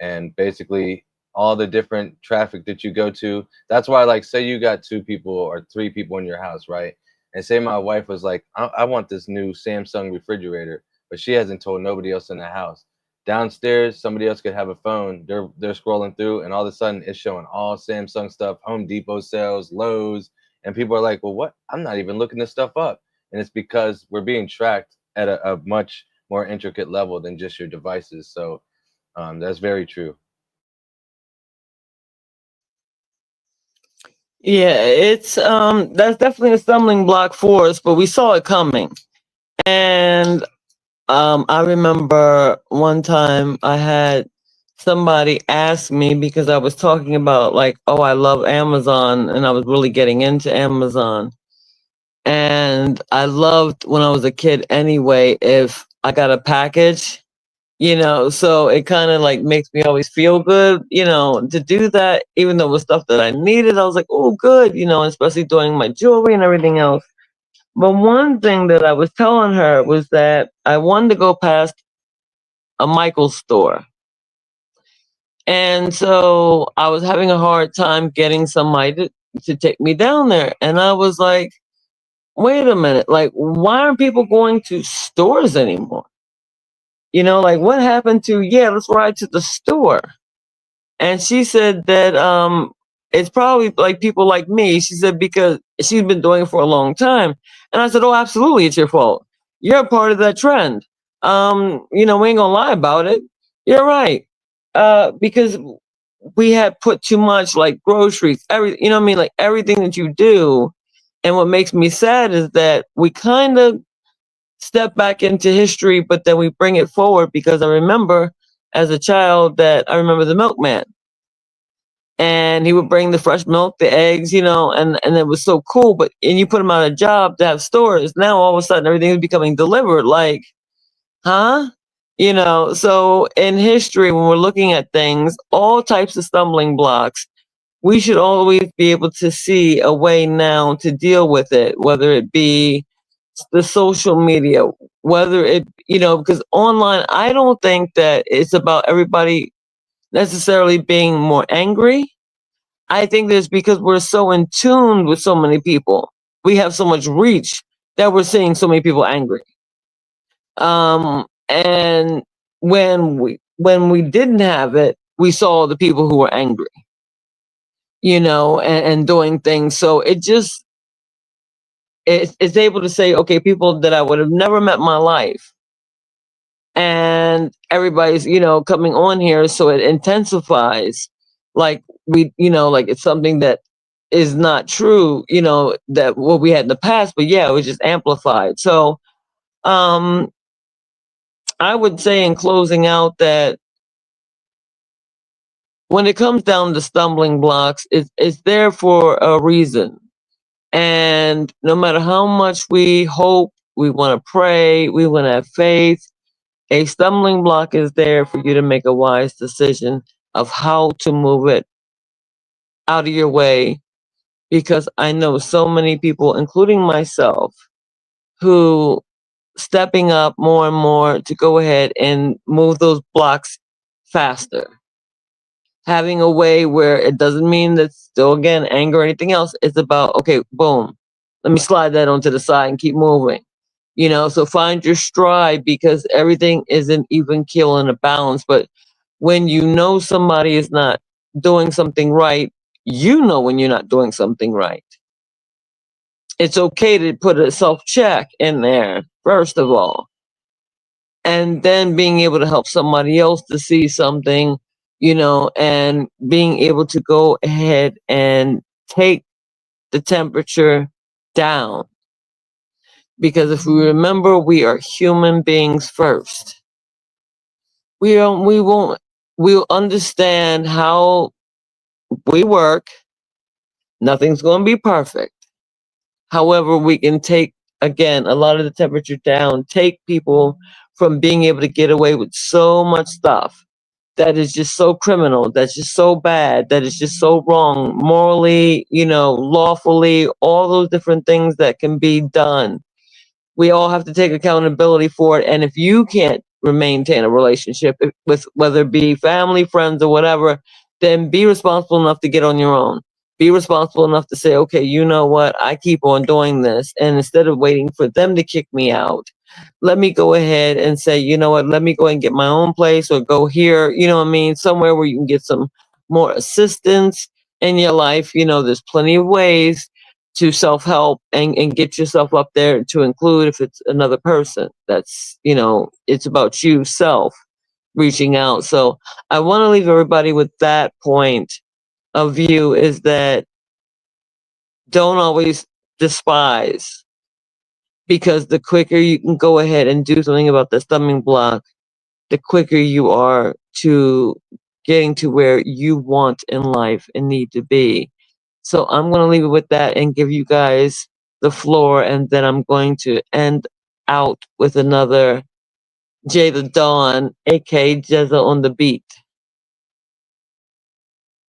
and basically all the different traffic that you go to. That's why, like, say you got two people or three people in your house, right? And say my wife was like, I want this new Samsung refrigerator, but she hasn't told nobody else in the house. Downstairs, somebody else could have a phone. They're scrolling through, and all of a sudden, it's showing all Samsung stuff, Home Depot sales, Lowe's, and people are like, "Well, what? I'm not even looking this stuff up." And it's because we're being tracked at a much more intricate level than just your devices. So that's very true. Yeah, it's that's definitely a stumbling block for us, but we saw it coming. And I remember one time I had somebody ask me because I was talking about, like, oh, I love Amazon, and I was really getting into Amazon. And I loved when I was a kid anyway, if I got a package, so it kind of like makes me always feel good, to do that, even though it was stuff that I needed. I was like, oh, good, especially doing my jewelry and everything else. But one thing that I was telling her was that I wanted to go past a Michael's store. And so I was having a hard time getting somebody to take me down there. And I was like, wait a minute, like, why aren't people going to stores anymore? Like, what happened to, yeah, let's ride to the store? And she said that it's probably like people like me. She said because she's been doing it for a long time. And I said, oh, absolutely, it's your fault. You're a part of that trend. We ain't gonna lie about it. You're right. Because we had put too much, like, groceries, everything, what I mean? Like, everything that you do. And what makes me sad is that we kind of step back into history, but then we bring it forward, because I remember as a child that I remember the milkman, and he would bring the fresh milk, the eggs, and it was so cool. But and you put him on a job to have stores. Now all of a sudden everything is becoming delivered. Like, huh? So in history, when we're looking at things, all types of stumbling blocks, we should always be able to see a way now to deal with it, whether it be the social media, whether it, because online, I don't think that it's about everybody necessarily being more angry. I think that it's because we're so in tune with so many people. We have so much reach that we're seeing so many people angry. And when we didn't have it, we saw the people who were angry, and doing things. So it's able to say, okay, people that I would have never met in my life, and everybody's, coming on here, so it intensifies, like, we, like it's something that is not true, that what we had in the past, but yeah, it was just amplified. So, um, I would say in closing out that when it comes down to stumbling blocks, it's there for a reason. And no matter how much we hope, we want to pray, we want to have faith, a stumbling block is there for you to make a wise decision of how to move it out of your way. Because I know so many people, including myself, who stepping up more and more to go ahead and move those blocks faster. Having a way where it doesn't mean that still again anger or anything else. It's about, okay, boom, let me slide that onto the side and keep moving. So find your stride, because everything isn't even keel and a balance. But when you know somebody is not doing something right, you know when you're not doing something right. It's okay to put a self check in there, first of all. And then being able to help somebody else to see something, and being able to go ahead and take the temperature down. Because if we remember, we are human beings first. We'll understand how we work. Nothing's going to be perfect. However, we can take, again, a lot of the temperature down, take people from being able to get away with so much stuff that is just so criminal, that's just so bad, that is just so wrong, morally, lawfully, all those different things that can be done. We all have to take accountability for it. And if you can't maintain a relationship with, whether it be family, friends, or whatever, then be responsible enough to get on your own. Be responsible enough to say, okay, you know what? I keep on doing this. And instead of waiting for them to kick me out, let me go ahead and say, you know what? Let me go and get my own place, or go here, somewhere where you can get some more assistance in your life. There's plenty of ways to self-help and get yourself up there, to include if it's another person. That's, it's about you self reaching out. So I want to leave everybody with that point of view, is that don't always despise, because the quicker you can go ahead and do something about the stumbling block, the quicker you are to getting to where you want in life and need to be. So I'm going to leave it with that and give you guys the floor, and then I'm going to end out with another Jay the Dawn, aka Jezza on the beat.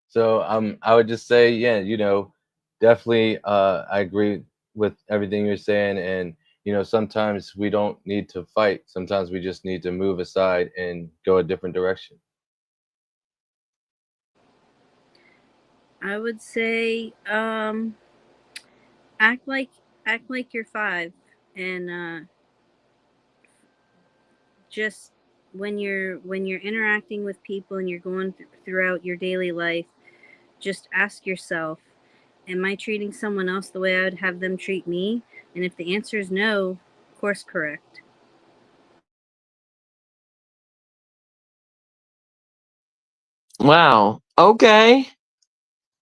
So I would just say, yeah, definitely I agree with everything you're saying. And sometimes we don't need to fight. Sometimes we just need to move aside and go a different direction. I would say act like you're 5, and just when you're interacting with people and you're going throughout your daily life, just ask yourself, am I treating someone else the way I would have them treat me? And if the answer is no, course correct. Wow. Okay.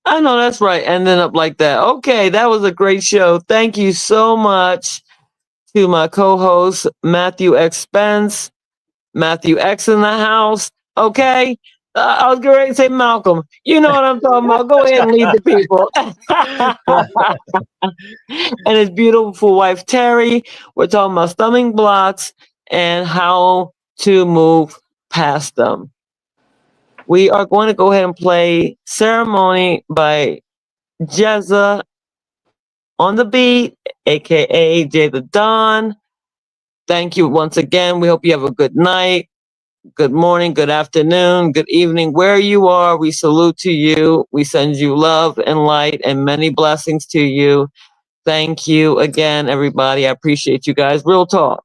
I know that's right. Ending up like that. Okay, that was a great show. Thank you so much to my co-host Matthew X Spence, Matthew X in the house. Okay, I was going to say Malcolm. You know what I'm talking about. Go ahead and lead the people. And his beautiful wife Terry. We're talking about stumbling blocks and how to move past them. We are going to go ahead and play Ceremony by Jezza on the beat, aka Jay the Don. Thank you once again. We hope you have a good night, good morning, good afternoon, good evening. Where you are, we salute to you. We send you love and light and many blessings to you. Thank you again, everybody. I appreciate you guys. Real talk.